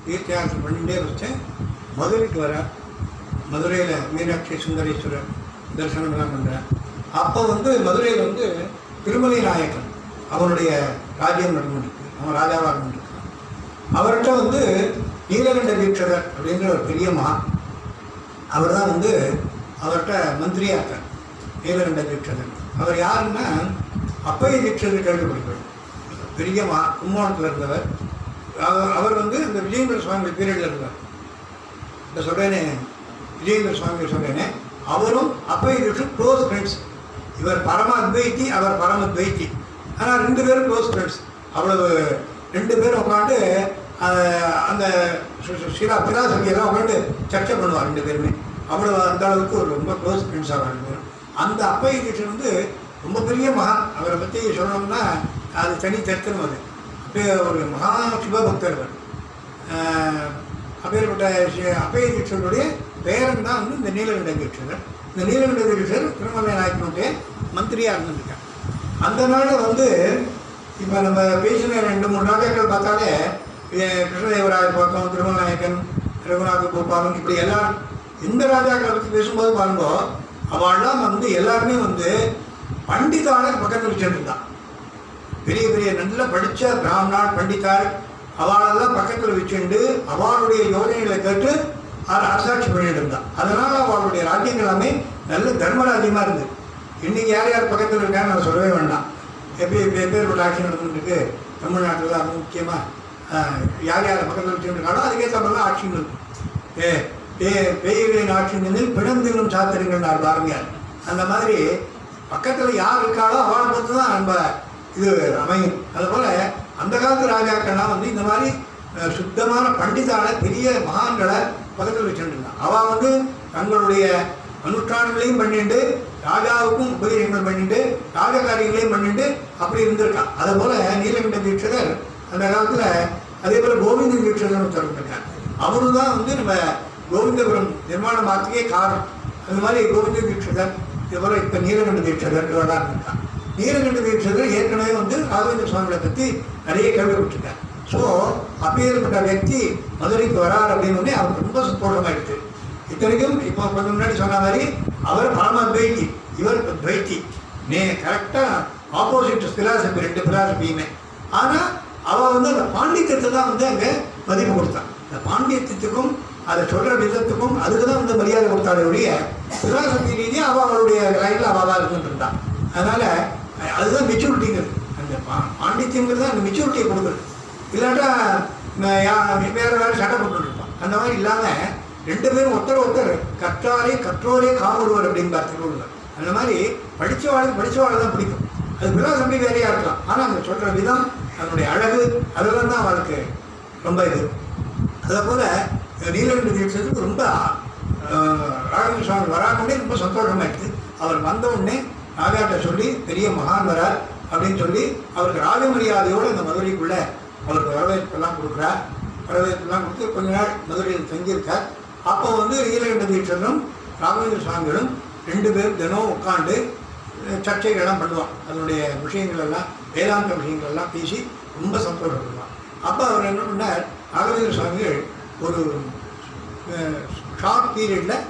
தீர்த்த யாத்திரை பண்ணிகிட்டே வச்சேன். மதுரைக்கு வர, மதுரையில் மீனாட்சி சுந்தரேஸ்வரர் தரிசனம்லாம் பண்ணுறேன். அப்போ மதுரையில் திருமலை நாயக்கன் அவனுடைய ராஜ்யம் நடந்துருக்கு, அவன் ராஜாவாக இருந்துருக்கான். அவர்கிட்ட நீலகண்ட தீட்சதர் அப்படின்ற ஒரு பெரியம்மா, அவர் தான் அவர்கிட்ட மந்திரியாக இருக்கார். நீலகண்ட தீட்சதர் அவர் யாருன்னா அப்பைய தீட்சதர் கேள்விப்படுகிறார். பெரியம்மா கும்போணத்தில் இருந்தவர். அவர் இந்த விஜயேந்திர சுவாமி பீரியடில் இருந்தார். இந்த சொல்கிறேனே விஜயேந்திர சுவாமி சொல்கிறேனே, அவரும் அப்பைய தீட்சர் க்ளோஸ் ஃப்ரெண்ட்ஸ். இவர் பரம அத்வைத்தி, அவர் பரம துவைத்தி. ஆனால் 2 பேரும் க்ளோஸ் ஃப்ரெண்ட்ஸ். அவ்வளவு 2 பேரும் உட்காந்து அந்த பிலாசபியெல்லாம் உட்காந்து சர்ச்சை பண்ணுவார் 2 பேருமே. அவ்வளோ அந்த அளவுக்கு ஒரு ரொம்ப க்ளோஸ் ஃப்ரெண்ட்ஸாக 2 பேரும். அந்த அப்பைய தீட்சர் ரொம்ப பெரிய மகான். அவரை பற்றி சொல்லணும்னா அது தனி தரித்திரம். அது அப்போ ஒரு மகா சிவபக்தர். அப்பேற்பட்ட அப்பைய தீட்சருடைய பேரன் தான் இந்த நீலகண்ட தீட்சர். இந்த நீலகண்ட தீட்சர் திருமலை நாயக்கனுடைய மந்திரியாக இருந்துருக்காங்க. அந்த நாள் இப்போ நம்ம பேசின 2-3 ராஜாக்கள் பார்த்தாலே, கிருஷ்ணதேவராயர் பார்த்தோம், திருமலை நாயக்கன், ரகுநாத கோபாலன், இப்படி எல்லாரும் இந்த ராஜாக்களை பற்றி பேசும்போது பாருங்கோ, அவள்லாம் எல்லாருமே பண்டிதாளர் பக்கத்தில் வச்சுருந்தான். பெரிய பெரிய நல்ல படித்த பிராமணாள் பண்டிதாள் அவளெல்லாம் பக்கத்தில் வச்சுண்டு அவளுடைய யோசனைகளை கேட்டு அரசாட்சி பண்ணிட்டு இருந்தான். அதனால் அவளுடைய ராஜ்யங்கள் எல்லாமே நல்ல தர்மராஜ்யமாக இருந்தது. இன்றைக்கி யார் யார் பக்கத்தில் இருக்கான்னு நான் சொல்லவே வேண்டாம். எப்பேற்பட்ட ஆட்சி நடந்துருக்கு தமிழ்நாட்டில் தான். முக்கியமாக யார் யார் பக்கத்தில் வச்சுருக்காங்களோ அதுக்கேற்ற மாதிரிலாம் ஆட்சின்னு இருக்கும். பேய்களின் ஆட்சிகளில் பிணந்திலும் சாத்திரங்கள் பாருங்கள். அந்த மாதிரி பக்கத்தில் யார் இருக்காளோ அவளை பொறுத்து தான் நம்ம இது அமையும். அதுபோல் அந்த காலத்து ராஜாக்கள்லாம் இந்த மாதிரி சுத்தமான பண்டிதான பெரிய மகான்களை பக்கத்தில் வச்சுருந்தான். அவள் தங்களுடைய அனுஷ்டானங்களையும் பண்ணிட்டு, ராஜாவுக்கும் உபதேசங்கள் பண்ணிட்டு, ராஜகாரியங்களையும் பண்ணிட்டு அப்படி இருந்திருக்கான். அதுபோல் நீலகண்ட தீட்சதர் அந்த காலத்தில், அதே போல் கோவிந்த தீட்சதர்னு சொல்லிருக்கார். அவரு தான் நம்ம கோவிந்தபுரம் நிர்மாணம் ஆக்கியே காரணம். அந்த மாதிரி கோவிந்த தீட்சதர், இதுபோல் இப்போ நீலகண்ட தீட்சதர் இவரெல்லாம் இருக்கான். நீலகண்ட தீட்சதர் ஏற்கனவே ராகவேந்திர சுவாமிகளை பற்றி நிறைய கேள்விப்பட்டிருக்கார். ஸோ அப்பேற்பட்ட వ్యక్తి மதுரைக்கு வரார் அப்படின்னு அவருக்கு ரொம்ப சந்தோஷமாயிடுச்சு. இத்தனைக்கும் இப்போ கொஞ்சம் முன்னாடி சொன்ன மாதிரி அவர் பரம துவைத்தி, இவர் துவைத்தி. கரெக்டாக ஆப்போசிட் பிலாசபி, 2 பிலாசபியுமே. ஆனால் அவள் அந்த பாண்டித்யத்தை தான் அங்கே மதிப்பு கொடுத்தான். இந்த பாண்டித்யத்துக்கும் அதை சொல்கிற விதத்துக்கும் அதுக்கு தான் மரியாதை கொடுத்தாலே ஒழிய பிலாசபி ரீதியாக அவளுடைய லைனில் அவள் தான் இருந்துருந்தான். அதனால் அதுதான் மெச்சூரிட்டிங்கிறது. அந்த பாண்டித்யங்கிறது அந்த மெச்சூரிட்டியை கொடுக்குறது. இல்லாட்டா வேறு வேறு சட்டை போட்டுருப்பான். அந்த மாதிரி இல்லாமல் 2 பேரும் ஒருத்தர் கற்றோரே காமுடுவர் அப்படின்பார் திருவள்ளுவர். அந்த மாதிரி படித்தவாளுக்கு தான் பிடிக்கும். அது பிலாசபி வேறையாக இருக்கலாம். ஆனால் அந்த சொல்கிற விதம், அதனுடைய அழகு, அதெல்லாம் தான் அவளுக்கு ரொம்ப இது. அதே போல் நீலகண்ட தீட்சத்துக்கு ரொம்ப ராகவேந்திர சுவாமி வராமலே ரொம்ப சந்தோஷமாயிடுச்சு. அவர் வந்தவுடனே ராஜாட்ட சொல்லி பெரிய மகான் வரார் அப்படின்னு சொல்லி அவருக்கு ராஜ மரியாதையோடு அந்த மதுரைக்குள்ளே அவருக்கு வரவேற்பெல்லாம் கொடுக்குறார். வரவேற்பெல்லாம் கொடுத்து கொஞ்ச நாள் மதுரையில் தங்கியிருக்கார். அப்போ நீலகண்ட தீட்சரும் ராகவேந்திர சுவாமிகளும் 2 பேரும் தினம் உட்காந்து சர்ச்சைகள்லாம் பண்ணுவான். அதனுடைய விஷயங்களெல்லாம், வேதாந்த விஷயங்கள்லாம் பேசி ரொம்ப சந்தோஷப்படுவான். அப்போ அவர் என்ன பண்ணார், ராகவேந்திர சுவாமிகள் ஒரு ஷார்ட் பீரியடில்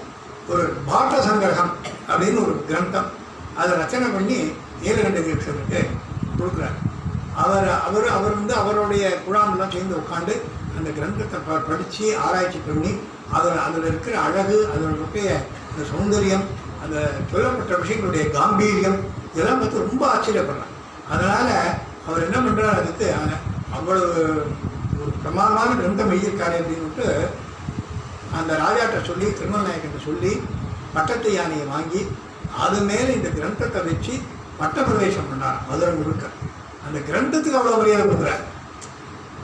ஒரு பாட்ட சங்கிரகம் அப்படின்னு ஒரு கிரந்தம் அதை ரச்சனை பண்ணி நீலகண்ட தீட்சருக்கு கொடுக்குறார். அவர் அவருடைய குழாமெல்லாம் சேர்ந்து உட்காந்து அந்த கிரந்தத்தை படித்து ஆராய்ச்சி பண்ணி அதில் இருக்கிற அழகு, அதில் இருக்கிற அந்த சௌந்தரியம், அந்த சொல்லப்பட்ட விஷயங்களுடைய காம்பீரியம், இதெல்லாம் பார்த்து ரொம்ப ஆச்சரியப்படுறார். அதனால் அவர் என்ன பண்ணுறார், அதுக்கு அவ்வளவு ஒரு பிரமாதமான கிரந்தம் எழுதியிருக்காரு அப்படின்ட்டு அந்த ராஜாட்ட சொல்லி, திருமலை நாயக்கிட்ட சொல்லி பட்டத்து யானையை வாங்கி அது மேலே இந்த கிரந்தத்தை வச்சு பட்ட பிரவேசம் பண்ணார் மதுரை முழுக்க. அந்த கிரந்தத்துக்கு அவ்வளோ மரியாதை கொடுக்குறார்.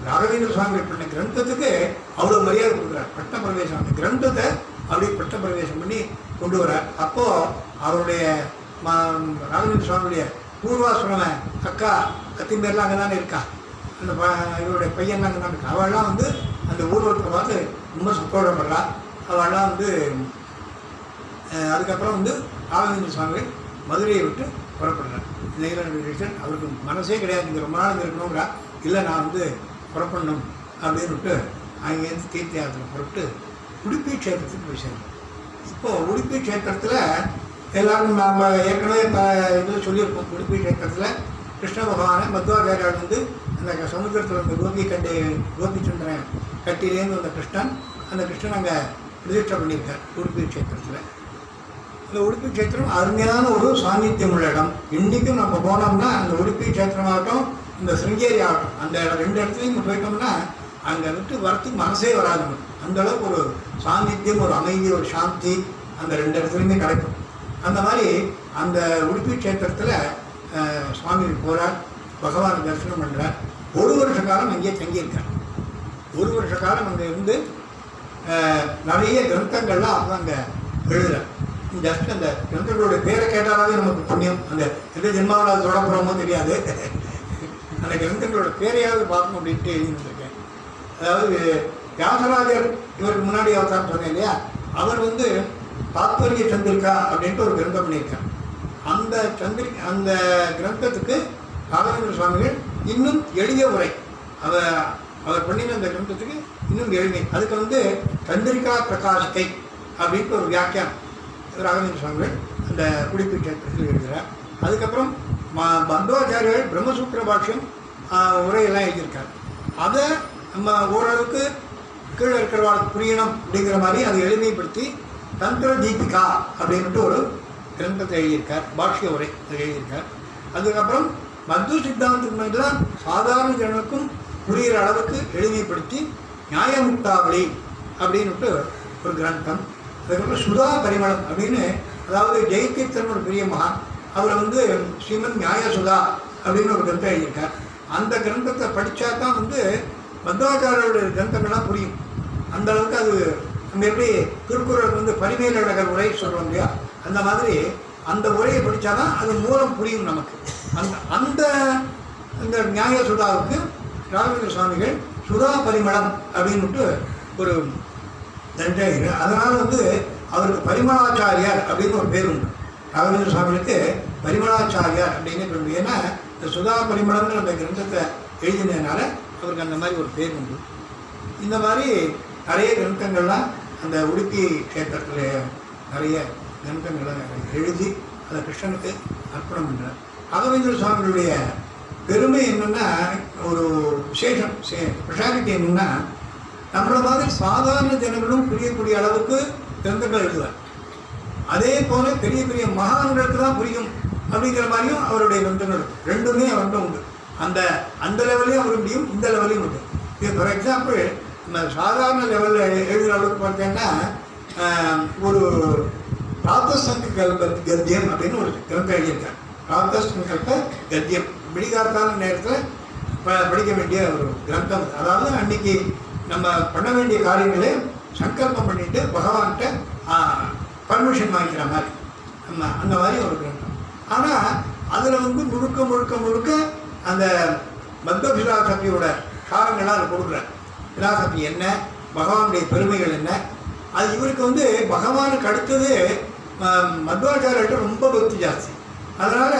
ராகவேந்திர சுவாமி பண்ண கிரந்தத்துக்கு அவ்வளோ மரியாதை கொடுக்குறார். பட்ட பிரவேசம், அந்த கிரந்தத்தை அப்படி பட்ட பிரவேசம் பண்ணி கொண்டு வரார். அப்போது அவருடைய ராகவேந்திர சுவாமியுடைய பூர்வாசிரம அக்கா கத்திம்பேர்லாம் அங்கே தானே இருக்கா, அந்த இவருடைய பையன்லாம் அங்கே தான் இருக்கா. அவள்லாம் அந்த ஊர்வலத்தை பார்த்து ரொம்ப சந்தோஷப்படுறா. அவள்லாம் அதுக்கப்புறம் ராகவேந்திர சுவாமிகள் மதுரையை விட்டு புறப்படுறார். நீலகண்ட தீட்சர் அவருக்கு மனசே கிடையாது, இங்கே ரொம்ப நாள் இருக்கணுங்கிறா. இல்லை, நான் புறப்படணும் அப்படின்னு விட்டு அங்கேருந்து தீர்த்த யாத்திரை புறப்பட்டு உடுப்பி க்ஷேத்திரத்துக்கு போய் சேர்ந்தோம். இப்போது உடுப்பி க்ஷேத்திரத்தில் எல்லாரும் நாம் ஏற்கனவே இதில் சொல்லியிருக்கோம். உடுப்பி க்ஷேத்திரத்தில் கிருஷ்ண பகவானை மத்வாச்சாரியால் வந்து அந்த சமுத்திரத்தில் வந்து கோபிச்சந்திரன் கட்டிலேருந்து வந்த கிருஷ்ணன், அந்த கிருஷ்ணன் அங்கே பிரதிஷ்டை பண்ணியிருக்கார் உடுப்பி க்ஷேத்திரத்தில். இந்த உடுப்பி க்ஷேத்திரம் அருமையான ஒரு சாநித்தியம் உள்ள இடம். இன்றைக்கும் நம்ம போனோம்னா அந்த உடுப்பி க்ஷேத்திரமாகட்டும், இந்த சிருங்கேரி ஆகட்டும், அந்த ரெண்டு இடத்துலையும் போயிட்டோம்னா அங்கே விட்டு வரத்துக்கு மனசே வராது. அந்தளவுக்கு ஒரு சாநித்தியம், ஒரு அமைதி, ஒரு சாந்தி அந்த ரெண்டு இடத்துலையுமே கிடைக்கும். அந்த மாதிரி அந்த உடுப்பி க்ஷேத்திரத்தில் சுவாமி போகிறார், பகவானை தரிசனம் பண்ணுறார். ஒரு வருஷ காலம் அங்கேயே தங்கியிருக்கார். ஒரு வருஷ காலம் அங்கே இருந்து நிறைய கிரந்தங்கள்லாம் அப்போ அங்கே எழுதுகிறார். ஜஸ்ட் அந்த கிரந்தங்களுடைய பேரை கேட்டாலே நமக்கு புண்ணியம். அந்த எந்த ஜென்மாவில் தொட போகிறோமோ தெரியாது. அந்த கிரந்தங்களோட பேரையாவது பார்க்கணும் அப்படின்ட்டு எழுதியிருந்திருக்கேன். அதாவது வியாசராஜர் இவருக்கு முன்னாடி அவதாரம் சொன்னேன் இல்லையா, அவர் வந்து தாத்பரிய சந்திரிகா அப்படின்ட்டு ஒரு கிரந்தம் பண்ணியிருக்கார். அந்த கிரந்தத்துக்கு ராகவேந்திர சுவாமிகள் இன்னும் எளிய உரை அவர் பண்ணின அந்த கிரந்தத்துக்கு இன்னும் எளிமை. அதுக்கு வந்து சந்திரிகா பிரகாசிக்கை அப்படின்ட்டு ஒரு வியாக்கியானம் ராகவேந்திர சுவாமிகள் அந்த உடுப்பி க்ஷேத்திரத்தில் எழுதுகிறார். அதுக்கப்புறம் பந்தவாச்சாரியர்கள் பிரம்மசூத்திர பாஷ்யம் உரையெல்லாம் எழுதியிருக்கார். அதை நம்ம ஓரளவுக்கு கீழே இருக்கிறவாளுக்கு புரியணும் அப்படிங்கிற மாதிரி அதை எளிமைப்படுத்தி தந்திர தீபிகா அப்படின்ட்டு ஒரு கிரந்தத்தை எழுதியிருக்கார், பாஷ்ய உரை எழுதியிருக்கார். அதுக்கப்புறம் மத்வ சித்தாந்தத்துக்கு சாதாரண ஜனங்களுக்கும் புரிகிற அளவுக்கு எளிமைப்படுத்தி நியாயமுக்தாவளி அப்படின்ட்டு ஒரு கிரந்தம். அதுக்கப்புறம் சுதா பரிமளம் அப்படின்னு, அதாவது ஜெயகீர்த்தன் ஒரு பெரிய மகான், அவர் வந்து ஸ்ரீமத் நியாய சுதா அப்படின்னு ஒரு கிரந்தம் எழுதியிருக்கார். அந்த கிரந்தத்தை படித்தா தான் வந்து மத்வாச்சாரியோட கிரந்தங்கள்லாம் புரியும். அந்த அளவுக்கு அது நம்ம எப்படி திருக்குறளுக்கு வந்து பரிமேலழகர் உரை சொல்கிறோம் இல்லையா, அந்த மாதிரி அந்த உரையை படித்தாதான் அது மூலம் புரியும் நமக்கு. அந்த நியாய சுதாவுக்கு ராகவேந்திர சுவாமிகள் சுதா பரிமளம் அப்படின்ட்டு ஒரு தண்டை. அதனால் வந்து அவருக்கு பரிமளாச்சாரியார் அப்படின்னு ஒரு பேர் உண்டு. ராகவேந்திர சுவாமிகளுக்கு பரிமளாச்சாரியார் அப்படின்னு பேர். ஏன்னா இந்த சுதா பரிமளம்னு அந்த கிரந்தத்தை எழுதினதுனால அவருக்கு அந்த மாதிரி ஒரு பேர் உண்டு. இந்த மாதிரி நிறைய கிரந்தங்கள்லாம் அந்த உடுப்பி க்ஷேத்திரத்தில் நிறைய கிரந்தங்களை எழுதி அதை கிருஷ்ணனுக்கு அர்ப்பணம் பண்ணுறார். ராகவேந்திர சுவாமிகளுடைய பெருமை என்னென்னா, ஒரு விசேஷம் ஸ்பெஷாலிட்டி என்னென்னா, நம்மளை மாதிரி சாதாரண ஜனங்களும் புரியக்கூடிய அளவுக்கு கிரந்தங்கள் எழுதுவார். அதே போல பெரிய பெரிய மகான்களுக்கு தான் புரியும் அப்படிங்கிற மாதிரியும் அவருடைய கிரந்தங்கள் ரெண்டுமே அவர்கிட்ட உண்டு. அந்த லெவல்லையும் அவர் முடியும், இந்த லெவலையும் உண்டு. இது ஃபார் எக்ஸாம்பிள் நம்ம சாதாரண லெவலில் எழுதுகிற அளவுக்கு பார்த்தீங்கன்னா, ஒரு பிராத்தசங்கல்ப கத்தியம் அப்படின்னு ஒரு கிரந்தம் எழுதியிருக்கார். பிராத்தசங்கல்ப கத்தியம் விடிகாத்தான நேரத்தில் படிக்க வேண்டிய ஒரு கிரந்தம். அதாவது அன்னைக்கு நம்ம பண்ண வேண்டிய காரியங்களே சங்கல்பம் பண்ணிட்டு பகவான்கிட்ட பர்மிஷன் வாங்கிக்கிற மாதிரி நம்ம அந்த மாதிரி ஒரு கிரந்தம். ஆனால் அதில் வந்து முழுக்க முழுக்க முழுக்க அந்த மத்வ பிலாசபியோட காரங்களாக அதை கொடுக்குறார். பிலாசபி என்ன, பகவானுடைய பெருமைகள் என்ன, அது இவருக்கு வந்து பகவானுக்கு அடுத்தது மத்வாச்சாரியர்கிட்ட ரொம்ப பக்தி ஜாஸ்தி. அதனால்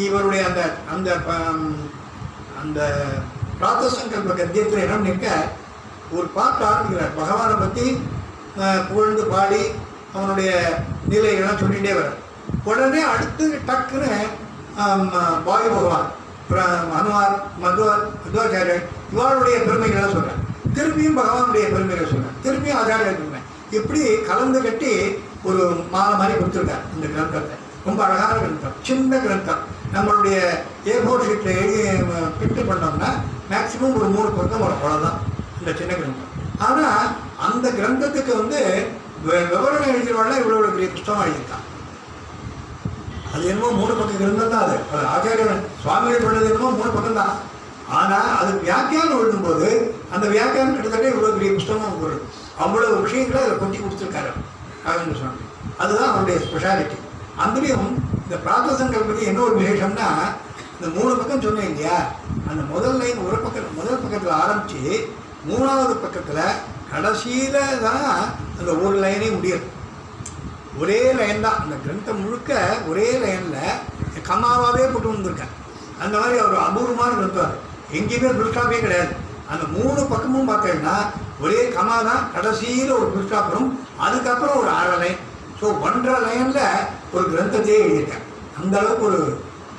இவருடைய அந்த அந்த அந்த பிராத்தசங்கல்ப கத்தியத்தில் இடம் நிற்க ஒரு பாட்டு ஆரம்பிக்கிறார். பகவானை பற்றி புகழ்ந்து பாடி அவனுடைய நிலைகள்லாம் சொல்லிகிட்டே வர உடனே அடுத்து டக்குன்னு வாயு பகவான், அனுவார், மத்வாச்சாரியர் இவருடைய பெருமைகள்லாம் சொல்கிறேன். திருப்பியும் பகவானுடைய பெருமைகளை சொல்கிறேன், திருப்பியும் ஆச்சாரியர் பெருமை, இப்படி கலந்து கட்டி ஒரு மாலை மாதிரி கொடுத்துருக்கார் இந்த கிரந்தத்தை. ரொம்ப அழகான கிரந்தம், சின்ன கிரந்தம். நம்மளுடைய A4 ஷீட்டில் எழுதி பிரிண்ட் பண்ணோம்னா மேக்சிமம் ஒரு 3 பக்கம் வரும், அவ்வளோதான் இந்த சின்ன கிரந்தம். ஆனால் அந்த கிரந்தத்துக்கு வந்து விவரணம் எழுதினோடலாம் இவ்வளோ பெரிய புத்தகம் எழுதியிருக்கான். அது என்னமோ 3 பக்கம் கிரந்தம் தான். அது ஆச்சாரியன் சுவாமிகள் பண்ணது என்னமோ 3 பக்கம் தான். ஆனால் அது வியாக்கியானம் எழுதும்போது அந்த வியாக்கியானம் கிட்டத்தட்ட இவ்வளோ பெரிய புத்தகம் வருது. அவ்வளோ விஷயங்களை அதில் கொட்டி கொடுத்துருக்காரு ராகவேந்திர சுவாமி. அதுதான் அவருடைய ஸ்பெஷாலிட்டி. அதுலேயும் இந்த பிராத்தசங்கல்பதி என்ன ஒரு விசேஷம்னா, இந்த 3 பக்கம் சொன்னேன் இல்லையா, அந்த முதல் லைன் முதல் பக்கத்தில் ஆரம்பித்து 3வது பக்கத்தில் கடைசியில் தான் அந்த ஒரு லைனே முடியும். ஒரே லைன் தான் அந்த கிரந்தம் முழுக்க, ஒரே லைனில் கம்மாவாகவே போட்டு வந்திருக்கேன். அந்த மாதிரி அவர் அபூர்வமான கிரந்தம். எங்கேயுமே புல்ஸ்டாப்பே கிடையாது. அந்த 3 பக்கமும் பார்த்தீங்கன்னா ஒரே கமா தான், கடைசியில் ஒரு புல் ஸ்டாப் வரும், அதுக்கப்புறம் ஒரு 6 லைன். ஸோ 1.5 லைனில் ஒரு கிரந்தத்தையே எழுதியிருக்கேன். அந்த அளவுக்கு ஒரு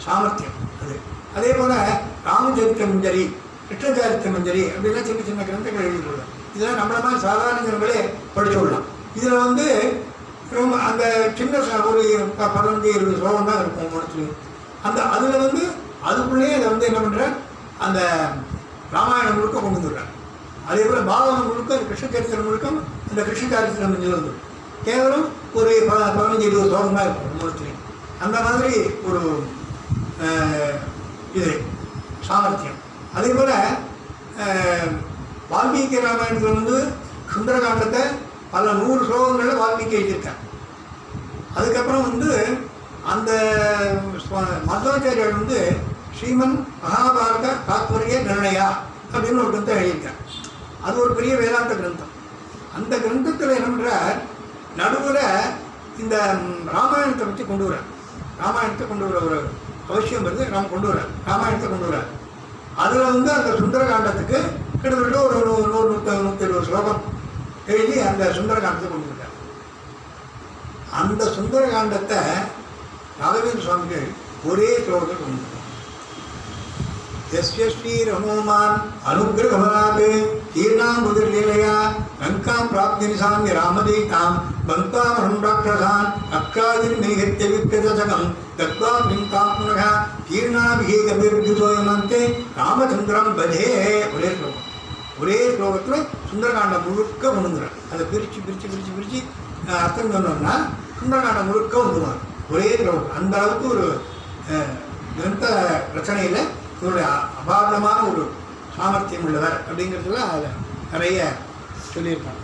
சாமர்த்தியம் அது. அதே போல் ராமச்சரித்த மஞ்சரி, கிருஷ்ணச்சாரித்த மஞ்சரி அப்படின்னா சின்ன சின்ன கிரந்தங்கள் எழுதிக்கொள்ளலாம். இதெல்லாம் நம்மள மாதிரி சாதாரண ஜனங்களே படிச்சு விடலாம். இதில் வந்து ரொம்ப அந்த சின்ன ஒரு 15-20 ஸ்லோகம் தான் இருக்கும் மனசுலையும். அந்த அதில் வந்து அதுக்குள்ளேயே அதை வந்து என்ன பண்ணுறேன், அந்த ராமாயணம் முழுக்க கொண்டு வந்துடுறேன். அதே போல் பாகவதம் முழுக்க அந்த கிருஷ்ணச்சரித்திரம் முழுக்கம் அந்த கிருஷ்ணச்சாரித்திரம் மஞ்சள் வந்துடும். கேவலம் ஒரு 15-20 ஸ்லோகம் தான் இருக்கும் மனசுலையும். அந்த மாதிரி ஒரு இது சாமர்த்தியம். அதே போல் வால்மீகி ராமாயணத்தில் வந்து சுந்தரகாண்டத்தை பல 100 ஸ்லோகங்களில் வால்மீகி எழுதியிருக்கேன். அதுக்கப்புறம் வந்து அந்த மத்வாச்சாரியர் வந்து ஸ்ரீமன் மகாபாரத தாத்பரிய நிர்ணயா அப்படின்னு ஒரு கிரந்தம் எழுதியிருக்கேன். அது ஒரு பெரிய வேதாந்த கிரந்தம். அந்த கிரந்தத்தில் என்ன பண்ணுறார், நடுவில் இந்த ராமாயணத்தை பற்றி கொண்டு வர, ராமாயணத்தை கொண்டு வர ஒரு அவசியம் வருது, நாம் கொண்டு வர ராமாயணத்தை கொண்டு வர. அதில் வந்து அந்த சுந்தரகாண்டத்துக்கு கிட்டத்தட்ட ஒரு 100-120 ஸ்லோகம் எழுதி அந்த சுந்தரகாண்டத்தை கொண்டு வந்தார். அந்த சுந்தரகாண்டத்தை ராகவேந்திர சுவாமிகள் ஒரே ஸ்லோகத்தை கொண்டு வந்தார். ஸ்ரீ ரமோமான் அனுகிரகமனாபே தீர்ணாம் முதலீலையா லங்காம் பிராப்தி நிசாமிய ராமதீதாம் பந்தாமரம் ராட்சசான் அக்ராதிர் மேகத்திய விக்கதசகம் தத்வா பிங்காம் புனக தீர்ணாபிகேகபிர்ஜுதோயமந்தே ராமச்சந்திரம் பஜே. ஒரே ஸ்லோகத்தில் சுந்தரகாண்டம் முழுக்க வந்துடுறார். அதை பிரித்து பிரித்து பிரித்து பிரித்து அர்த்தம் சொன்னோம்னா சுந்தரகாண்டம் முழுக்க வந்துடுவார் ஒரே ஸ்லோகம். அந்த அளவுக்கு ஒரு கிரந்த ரச்சனையில் இவருடைய அபாரமான ஒரு சாமர்த்தியம் உள்ளவர் அப்படிங்கிறதுல அதில் நிறைய சொல்லியிருக்காங்க.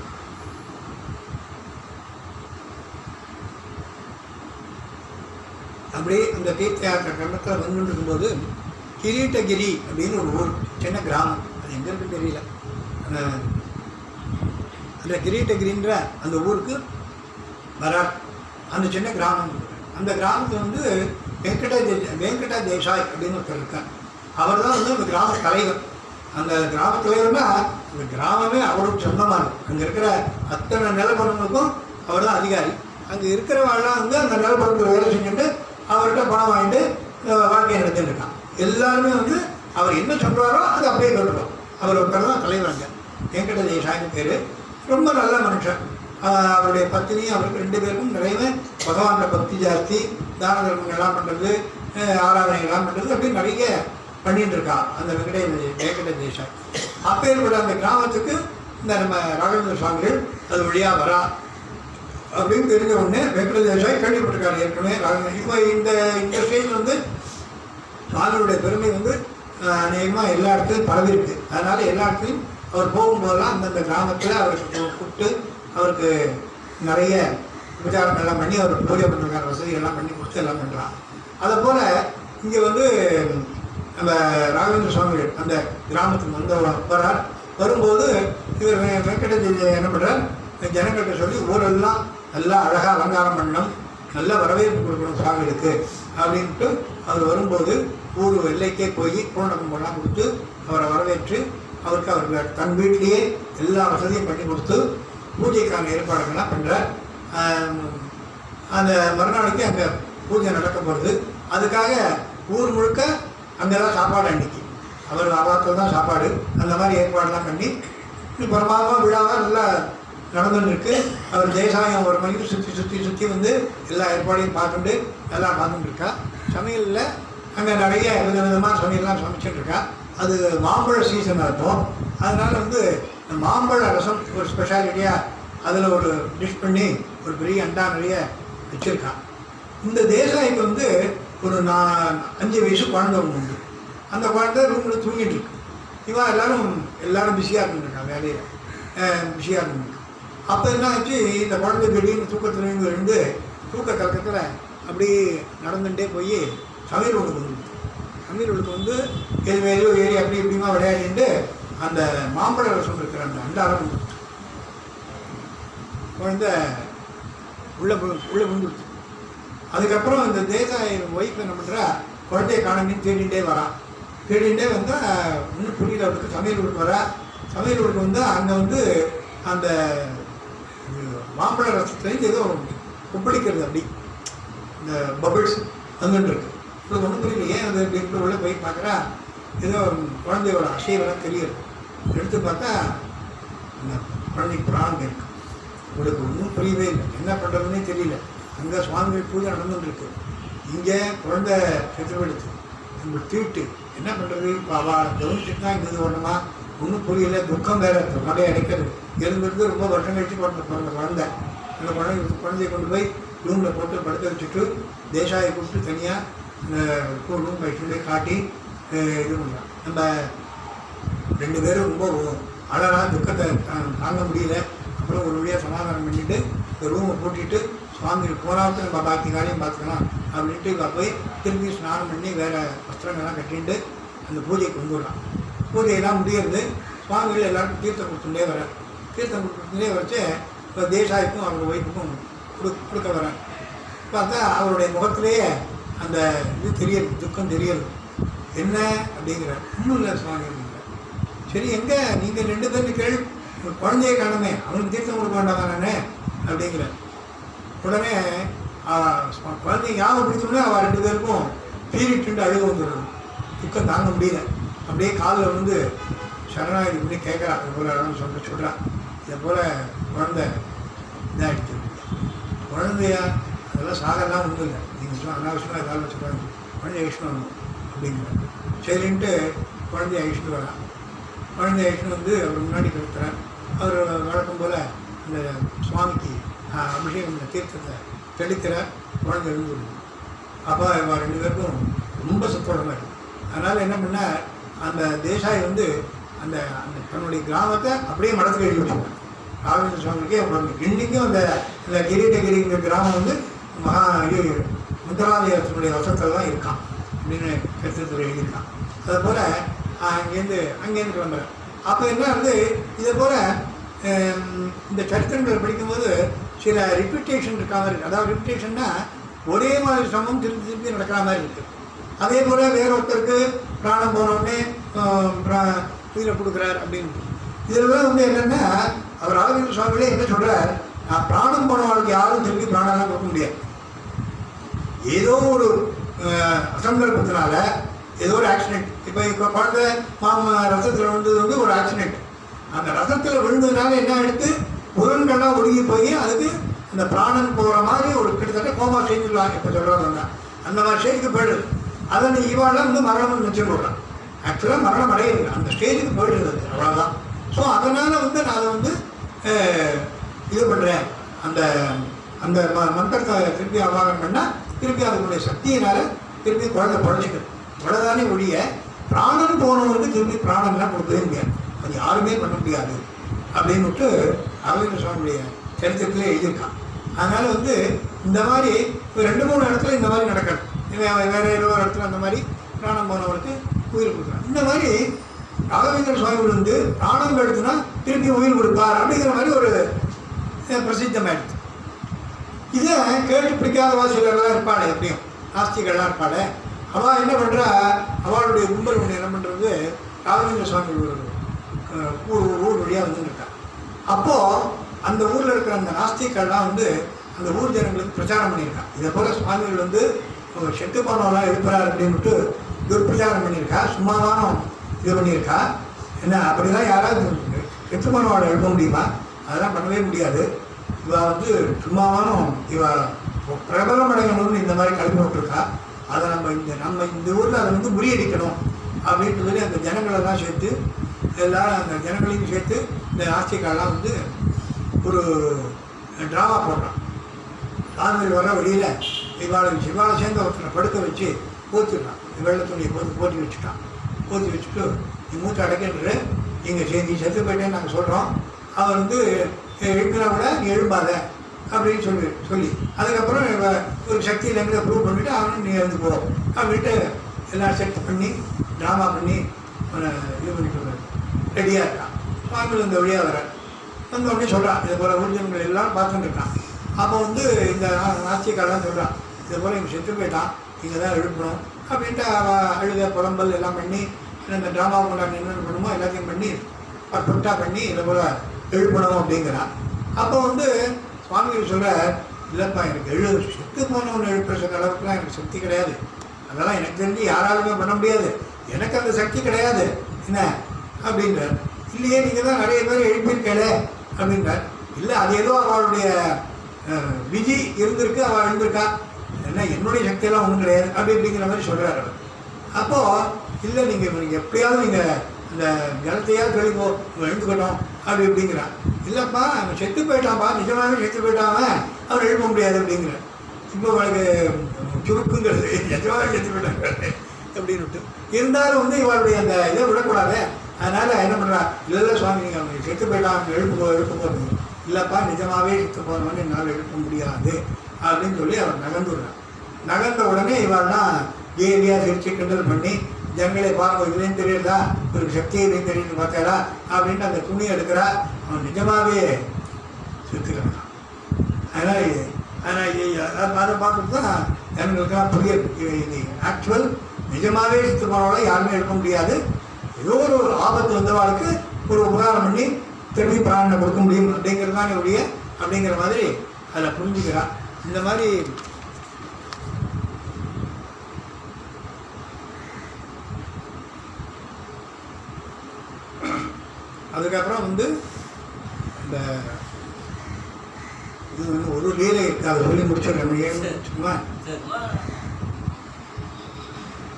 அப்படியே அந்த தீர்த்த யாத்திரை கண்டத்தில் வந்துட்டு இருக்கும்போது கிரீட்டகிரி அப்படின்னு ஒரு ஊர், சின்ன கிராமம், அது எங்கே இருக்குன்னு தெரியல. அந்த கிரீட்டகிரின்ற அந்த ஊருக்கு வரார். அந்த சின்ன கிராமம், அந்த கிராமத்தில் வந்து வெங்கட தேசாய் அப்படின்னு ஒருத்தர் இருக்கார். அவர் தான் வந்து அந்த கிராம தலைவர். அந்த கிராம தலைவர்னா அந்த கிராமமே அவருக்கு சொந்தமாக இருக்கும். அங்கே இருக்கிற அத்தனை நிலப்பரப்புக்கும் அவர் தான் அதிகாரி. அங்கே இருக்கிறவாள்லாம் வந்து அந்த நிலப்பரப்பில் வேலை செஞ்சுட்டு அவர்கிட்ட பணம் வாங்கிட்டு வாழ்க்கையை நடத்திட்டு இருக்கான். எல்லாருமே வந்து அவர் என்ன சொல்கிறாரோ அது அப்படியே சொல்லுவோம். அவர் ஒருத்தர் தான் தலைவர். அங்கே வெங்கட தேசாய்னு பேர். ரொம்ப நல்ல மனுஷன். அவருடைய பத்தினி, அவருக்கு 2 பேருக்கும் நிறைய பகவான பக்தி ஜாஸ்தி, தான தர்மங்கள்லாம் பண்ணுறது, ஆராதனைகள்லாம் பண்ணுறது, அப்படி நிறைய பண்ணிட்டு இருக்கா அந்த வெங்கட தேசாய். அப்பேற்பட்ட அந்த கிராமத்துக்கு இந்த நம்ம ராகவேந்திர சுவாமிகள் அது வழியாக வரா அப்படின்னு தெரிஞ்ச உடனே வெங்கட தேசாய் கேள்விப்பட்டிருக்காரு ஏற்கனவே ராகவேந்திர. இப்போ இந்த ஸ்டேஜில் வந்து சுவாமியுடைய பெருமை வந்து அநேகமாக எல்லா இடத்துலையும் பரவிருக்கு. அதனால் எல்லா இடத்துலையும் அவர் போகும்போதெல்லாம் அந்தந்த கிராமத்தில் அவருக்கு கூப்பிட்டு அவருக்கு நிறைய உபச்சாரங்கள்லாம் பண்ணி அவருக்கு பூஜை பண்ணுறதுக்கான வசதிகள்லாம் பண்ணி கொடுத்து எல்லாம் பண்ணுறான். அதை போல் இங்கே வந்து நம்ம ராகவேந்திர சுவாமிகள் அந்த கிராமத்துக்கு வந்து வரார். வரும்போது இவர் வெங்கட என்ன பண்ணுறார், ஜனங்கள்கிட்ட சொல்லி ஊரெல்லாம் நல்லா அழகாக அலங்காரம் பண்ணணும், நல்ல வரவேற்பு கொடுக்கணும் சுவாமிகளுக்கு அப்படின்ட்டு அவர் வரும்போது ஊர் எல்லைக்கே போய் பூர்ணகும்பெல்லாம் கொடுத்து அவரை வரவேற்று அவருக்கு அவர் தன் வீட்டிலேயே எல்லா வசதியும் பண்ணி கொடுத்து பூஜைக்கான ஏற்பாடுகள்லாம் பண்ணுறார். அந்த மறுநாளைக்கு அங்கே பூஜை நடக்க போகிறது. அதுக்காக ஊர் முழுக்க அங்கே தான் சாப்பாடு, அன்றைக்கி அவர் ஆபாரத்தில் தான் சாப்பாடு. அந்த மாதிரி ஏற்பாடெல்லாம் பண்ணி பிரமாதமாக விழாவாக நல்லா நடந்துட்டுருக்கு. அவர் தேசாயம் ஒரு மணிக்கு சுற்றி வந்து எல்லா ஏற்பாடையும் பார்த்துட்டு எல்லாம் பார்த்துட்டுருக்கா. சமையலில் அங்கே நிறைய விதவிதமாக சமையல்லாம் சமைச்சிட்ருக்கா. அது மாம்பழ சீசனாக இருக்கும். அதனால் வந்து மாம்பழ ரசம் ஒரு ஸ்பெஷாலிட்டியாக அதில் ஒரு டிஷ் பண்ணி ஒரு பெரிய அண்டா நிறைய வச்சுருக்கான். இந்த தேசாய்க்கு வந்து ஒரு 5 வயசு குழந்தை ஒன்று உண்டு. அந்த குழந்தை ரூமில் தூங்கிட்டு இருக்கு. இவன் எல்லோரும் பிஸியாக இருந்துருக்கான், வேலையில் பிஸியாக இருந்துருக்கு. அப்போ என்ன ஆச்சு, இந்த குழந்தை திடீர்னு தூக்கத்துலேருந்து எழுந்து தூக்க கலக்கத்தில் அப்படியே நடந்துகிட்டே போய் சமையல் ஒழுக்கு வந்துருக்கு. சமையல் ஒழுக்கு வந்து எது ஏறி அப்படி இப்படிமா விளையாடிட்டு அந்த மாம்பழ ரசம் இருக்கிற அந்த அண்டாரம் குழந்தை உள்ளே விழுந்துடுச்சு. அதுக்கப்புறம் இந்த தேசாய் ஒய்ஃப் என்ன பண்ணுறா, குழந்தைய காணமின்னு தேடிகிட்டே வரான். தேடிகிட்டே வந்தால் இன்னும் புரியல, அவருக்கு சமையல் வீட்டு வரா. சமையல் வீட்டுக்கு வந்து அங்கே வந்து அந்த மாம்பழ ரசத்துலேருந்து ஏதோ உப்பளிக்கிறது அப்படி இந்த பபிள்ஸ் வந்துட்டு இருக்கு. உங்களுக்கு ஒன்றும் புரியல ஏன் அது இப்படி உள்ள போய் பார்க்குறா ஏதோ குழந்தையோட அசைவெல்லாம் தெரியுது. எடுத்து பார்த்தா அந்த குழந்தைக்கு பிராணம் இருக்கு. உங்களுக்கு ஒன்றும் புரியவே இல்லை, என்ன பண்ணுறதுன்னே தெரியல. அங்கே சுவாமிகள் பூஜை நடந்துட்டுருக்கு, இங்கே குழந்தை செத்துப்படுத்து நம்ம தீட்டு என்ன பண்ணுறது. இப்போ அவள் கவனிச்சுட்டு தான் இங்கே இது ஒன்றுமா ஒன்றும் புரியல. துக்கம் வேறு தொகையை அடைக்கிறது. இருந்திருந்து ரொம்ப வருஷம் கழிச்சு பிறந்த குழந்தை. அந்த குழந்தைய கொண்டு போய் ரூமில் போட்டு படுக்க வச்சுட்டு தேசாயை கூப்பிட்டு தனியாக ரூம் வச்சுட்டு காட்டி இது பண்ணுறான். நம்ம 2 பேரும் ரொம்ப அழகாக துக்கத்தை தாங்க முடியல. அப்புறம் ஒரு வழியாக சமாதானம் பண்ணிவிட்டு இந்த ரூமை பூட்டிட்டு சுவாமிகள் போனாவுக்கு நம்ம பாக்கி காரியம் பார்த்துக்கலாம் அப்படின்ட்டு இப்போ போய் திரும்பி ஸ்நானம் பண்ணி வேறு வஸ்திரங்கள்லாம் கட்டிட்டு அந்த பூஜைக்கு வந்துடலாம். பூஜையெல்லாம் முடியறது. சுவாமிகள் எல்லாருக்கும் தீர்த்தம் கொடுத்துட்டே வரேன். தீர்த்தம் கொடுத்துட்டே வச்சு இப்போ தேசாய்க்கும் அவரோட ஒய்ஃபுக்கும் கொடுக்க வரேன். பார்த்தா அவருடைய முகத்திலேயே அந்த இது தெரியுது, துக்கம் தெரியுது. என்ன அப்படிங்கிற ஒன்றும் இல்லை சுவாமி. சரி எங்கே நீங்கள் 2 பேரும் கேள்வி குழந்தைய காணுமே, அவனுக்கு தீர்த்தம் கொடுக்க வேண்டாமா நானே அப்படிங்கிற. உடனே குழந்தைய ஞாபகம் பிடிச்சோடனே அவள் 2 பேருக்கும் பீரிட்டு அழுக வந்துடுறது. துக்கம் தாங்க முடியல. அப்படியே காலில் வந்து சரணாகி பண்ணி கேட்குறா. இது போல் சொல்கிறான். இதை போல் குழந்தை இதாகிடுச்சு. குழந்தையா அதெல்லாம் சாகலாம் ஒன்றும் இல்லை, நீங்கள் சொன்ன அனாவசியமாக ஏதாவது வச்சுருக்காங்க, குழந்தைய ஐஷ்ணு வரணும் அப்படிங்கிற. சரின்ட்டு குழந்தைய ஐஷ்ணு வரலாம். குழந்தைய ஐஷ்ணு வந்து அவர் முன்னாடி கொடுத்துறார். அவர் வழக்கம் போல் இந்த சுவாமிக்கு அபிஷேகம் தீர்த்தத்தை தெளிக்கிற குழந்தை எழுந்துடும். அப்போ இவன் 2 பேருக்கும் ரொம்ப சுத்தோடமாக இருக்கும். அதனால் என்ன பண்ணால் அந்த தேசாய் வந்து அந்த அந்த தன்னுடைய கிராமத்தை அப்படியே மடத்துக்கு எழுதி வச்சுருக்காங்க. ராகவேந்திர சுவாமிக்கே இன்றைக்கும் அந்த கிரீடகிரிங்கிற கிராமம் வந்து முத்தராலயத்தினுடைய வசத்தில் தான் இருக்கான் அப்படின்னு கருத்துத்துறை எழுதியிருக்கான். அதை போல் அங்கேருந்து கிளம்புறேன். அப்போ என்ன வந்து இதே போல் இந்த சரித்திரங்களை படிக்கும்போது சில ரிப்பீட்டேஷன் இருக்கா மாதிரி இருக்குது. அதாவது ரிப்பீட்டேஷன்னா ஒரே மாதிரி சமம் திருப்பி நடக்கிற மாதிரி இருக்குது. அதே போல் வேற ஒருத்தருக்கு பிராணம் போனோடனே உயிரை கொடுக்குறார் அப்படின்னு. இதில் வந்து என்னென்னா அவர் ராகவேந்திர சுவாமிகளே என்ன சொல்கிறார், நான் பிராணம் போனவர்களுக்கு யாரும் திருப்பி பிராணம்லாம் கொடுக்க முடியாது. ஏதோ ஒரு அசந்தர்ப்பத்தினால ஏதோ ஒரு ஆக்சிடென்ட். இப்போ குழந்தை ரசத்தில் விழுந்தது வந்து ஒரு ஆக்சிடென்ட். அந்த ரசத்தில் விழுந்ததுனால என்ன எடுத்து புலன்கள்லாம் ஒடுங்கி போய் அதுக்கு இந்த பிராணன் போகிற மாதிரி ஒரு கிட்டத்தட்ட கோமா ஸ்டேஜில் இப்போ சொல்கிறாங்க. அந்த மாதிரி ஸ்டேஜுக்கு போயிடுது. அதை நீ இவாளெலாம் வந்து மரணம் நிச்சயம் போடுறான். ஆக்சுவலாக மரணம் அடையிறது அந்த ஸ்டேஜுக்கு போயிடுறது, அவ்வளோதான். ஸோ அதனால் வந்து நான் அதை வந்து இது பண்ணுறேன். அந்த அந்த மந்திரத்தை திருப்பி ஆவாகம் பண்ணால் திருப்பி அதனுடைய சக்தியினால் திருப்பி குழந்தை பழச்சிக்கணும். அவ்வளோதானே ஒழிய பிராணம் போனவருக்கு திருப்பி பிராணம்லாம் கொடுக்கவே முடியாது. அது யாருமே பண்ண முடியாது அப்படின்னுட்டு ராகவேந்திர சுவாமியுடைய சரித்திரத்திலே எழுதியிருக்கான். அதனால் வந்து இந்த மாதிரி இப்போ 2-3 இடத்துல இந்த மாதிரி நடக்கணும். வேறு ஏதோ ஒரு இடத்துல அந்த மாதிரி பிராணம் போனவருக்கு உயிர் கொடுக்குறாங்க. இந்த மாதிரி ராகவேந்திர சுவாமிகள் வந்து பிராணம் எடுத்துனா திருப்பி உயிர் கொடுப்பார் அப்படிங்கிற மாதிரி ஒரு பிரசித்தமாயிடுது. இதை கேட்டு பிடிக்காத வாசிகள்லாம் இருப்பாள், எப்படியும் நாஸ்திகள்லாம் இருப்பாள். அவள் என்ன பண்ணுறா, அவளுடைய கும்பல் ஒன்று என்ன பண்ணுறது, ராகவேந்திர சுவாமிகள் ஊர் வழியாக வந்துருக்கா. அப்போது அந்த ஊரில் இருக்கிற அந்த நாஸ்திகள்லாம் வந்து அந்த ஊர் ஜனங்களுக்கு பிரச்சாரம் பண்ணியிருக்கான். இதை போல் சுவாமிகள் வந்து செத்து போனவெல்லாம் எழுப்புறாரு அப்படின்ட்டு துர்பிரச்சாரம் பண்ணியிருக்கா. சும்மாவானம் இது பண்ணியிருக்கா. என்ன அப்படிலாம் யாராவது செத்து போனவாளை எழுப்ப முடியுமா? அதெல்லாம் பண்ணவே முடியாது. இவள் வந்து சும்மாவானும் இவள் பிரபலம் அடையணும்னு இந்த மாதிரி கல்வி விட்டுருக்கா. அதை நம்ம இந்த ஊரில் அதை வந்து முறியடிக்கணும் அப்படின்ட்டு சொல்லி அந்த ஜனங்களெல்லாம் சேர்த்து எல்லாரும் அந்த ஜனங்களையும் சேர்த்து இந்த நாஸ்திகெல்லாம் வந்து ஒரு ட்ராமா போடுறான். சாமிகள் வர வழியில் இவாளை சேர்ந்த ஒருத்தனை படுக்க வச்சு போத்திடுறான். வெள்ளத்துணியை போத்தி வச்சுட்டான். போத்தி வச்சுட்டு நீ மூச்சை அடைக்கின்ற இங்கே நீ செத்து போயிட்டேன்னு நாங்கள் சொல்கிறோம். அவர் வந்து எழுப்பினா கூட நீ எழுப்பாத அப்படின்னு சொல்லி அதுக்கப்புறம் ஒரு சக்தி இல்லைங்கிற ப்ரூவ் பண்ணிவிட்டு அவனும் நீ இருந்து போ அப்படின்ட்டு எல்லாம் செட் பண்ணி ட்ராமா பண்ணி இது பண்ணிட்டு ரெடியாக இருக்கான். சுவாமிகள் இந்த வழியாக வர வந்து உடனே சொல்கிறான், இதை போல் ஊர்ஜனங்கள் எல்லாம் பார்த்துட்டு இருக்கான். அப்போ வந்து இந்த நாஸ்திகெல்லாம் சொல்கிறான், இதை போல் இங்கே செத்து போயிட்டான், இங்கே தான் எழுப்பணும் அப்படின்ட்டு அழுத புலம்பல் எல்லாம் பண்ணி இந்த ட்ராமா கொண்டாடி என்னென்ன பண்ணுமோ எல்லாத்தையும் பண்ணி பர்ஃபெக்டாக பண்ணி இதை போல் எழுப்பணும் அப்படிங்கிறான். அப்போ வந்து சுவாமிகள் சொல்கிற, இல்லைப்பா எனக்கு செத்து போனவன் எழுப்புற அளவுக்குலாம் எனக்கு சக்தி கிடையாது, அதெல்லாம் எனக்கு தெரிஞ்சு யாராலுமே பண்ண முடியாது, எனக்கு அந்த சக்தி கிடையாது என்ன அப்படின்றார். இல்லையே நீங்கள் தான் நிறைய பேர் எழுப்பியிருக்கே அப்படின்றார். இல்லை அது ஏதோ அவளுடைய விதி இருந்திருக்கு, அவள் எழுந்திருக்கா, என்ன என்னுடைய சக்தியெல்லாம் ஒன்றும் கிடையாது அப்படி அப்படிங்கிற மாதிரி சொல்கிறார் அவர். அப்போது இல்லை நீங்கள் எப்படியாவது நீங்கள் அந்த ஜலத்தையாவது தெளிப்போ எழுந்துக்கட்டும் அப்படி அப்படிங்கிறான். இல்லைப்பா அவன் செத்து போயிட்டான்ப்பா, நிஜமாகவே செத்து போயிட்டான், அவன் எழுப்ப முடியாது அப்படிங்கிறான். இப்போ அவளுக்கு சுருக்குங்கிறது நிஜமாகவே செத்து போயிட்டாங்க அப்படின்னு விட்டு இருந்தாலும் வந்து இவளுடைய அந்த இதை விடக்கூடாது. அதனால் என்ன பண்ணுறா, இல்லை சுவாமி நீங்கள் அவங்க செத்து போயிட்டான் எழுப்பு போகிறது, இல்லைப்பா நிஜமாகவே செத்து போனவன் என்னால் எழுப்ப முடியாது அப்படின்னு சொல்லி அவர் நகர்ந்துடுறான். நகர்ந்த உடனே இவள்லாம் ஏரியா சிரிச்சு கிண்டல் பண்ணி, ஜனங்களை பார்க்க இதுலேயும் தெரியுதா, ஒரு சக்தி இதுலேயும் தெரியுது பார்த்தாடா அப்படின்ட்டு அந்த துணியை எடுக்கிறா. அவன் நிஜமாகவே செத்துக்கிறான். அதனால் அதை பார்த்துட்டு தான் ஜனங்களுக்கெல்லாம் புரியுது, இது ஆக்சுவல் நிஜமாகவே செத்து போனவளை யாருமே எடுக்க முடியாது, ஏதோ ஒரு ஆபத்து வந்தவாளுக்கு ஒரு உபகாரம் பண்ணி திரும்பி பிராணனை கொடுக்க முடியும் அப்படிங்கிறது தான் என்னுடைய அப்படிங்கிற மாதிரி அதில் புரிஞ்சுக்கிறான். இந்த மாதிரி அதுக்கப்புறம் வந்து இந்த இது வந்து ஒரு லீலை இருக்குது, அதை சொல்லி முடிச்சிடறேன் சும்மா.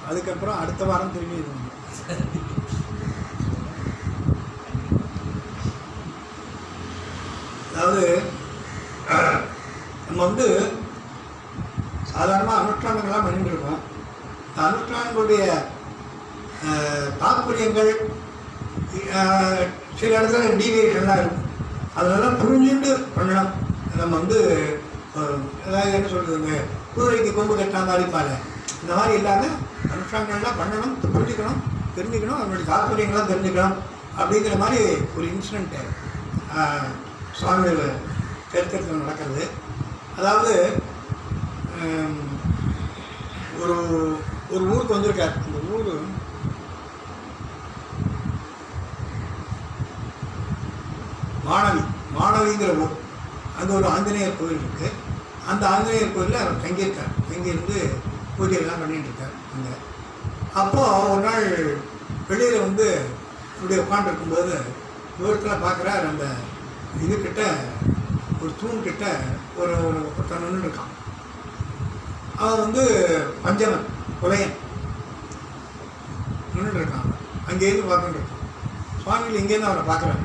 அதுக்கப்புறம் அடுத்த வாரம் திரும்பி இது அதாவது நம்ம வந்து சாதாரணமாக அனுஷ்டானங்கள்லாம் பண்ணிட்டு இருக்கோம். இந்த அனுஷ்டானங்களுடைய தாற்பயங்கள் சில இடத்துல டீவியேஷன்லாம் இருக்கும், அதெல்லாம் புரிஞ்சுட்டு பண்ணணும். நம்ம வந்து அதாவது என்ன சொல்கிறதுங்க, குதிரைக்கு கொம்பு கட்டின மாதிரி பால இந்த மாதிரி இல்லாமல் அனுஷ்டானங்கள்லாம் பண்ணணும், புரிஞ்சுக்கணும், தெரிஞ்சுக்கணும், அதனுடைய தாற்பயங்கள்லாம் தெரிஞ்சுக்கணும் அப்படிங்கிற மாதிரி ஒரு இன்சிடென்ட்டு சுவாமிகள் சரித்திரத்தில் நடக்கிறது. அதாவது ஒரு ஒரு ஊருக்கு வந்திருக்கார். அந்த ஊர் மாணவிங்கிற ஊர். அங்கே ஒரு ஆஞ்சநேயர் கோயில் இருக்குது. அந்த ஆஞ்சநேயர் கோயிலில் அவர் தங்கியிருக்கார். தங்கியிருந்து பூஜையெல்லாம் பண்ணிகிட்டு இருக்கார் அங்கே. அப்போது ஒரு நாள் வெளியில் வந்து இப்படி உட்காந்துருக்கும்போது தூரத்தில் பார்க்குறார், அந்த இதுக்கிட்ட ஒரு தூண்கிட்ட ஒருத்தன் நின்று இருக்கான். அவன் வந்து பஞ்சமன் புலையன் நின்றுட்டு இருக்கான். அங்கேருந்து பார்த்துட்டு இருக்கான். சுவாமிகள் இங்கேருந்து அவனை பார்க்குறாரு.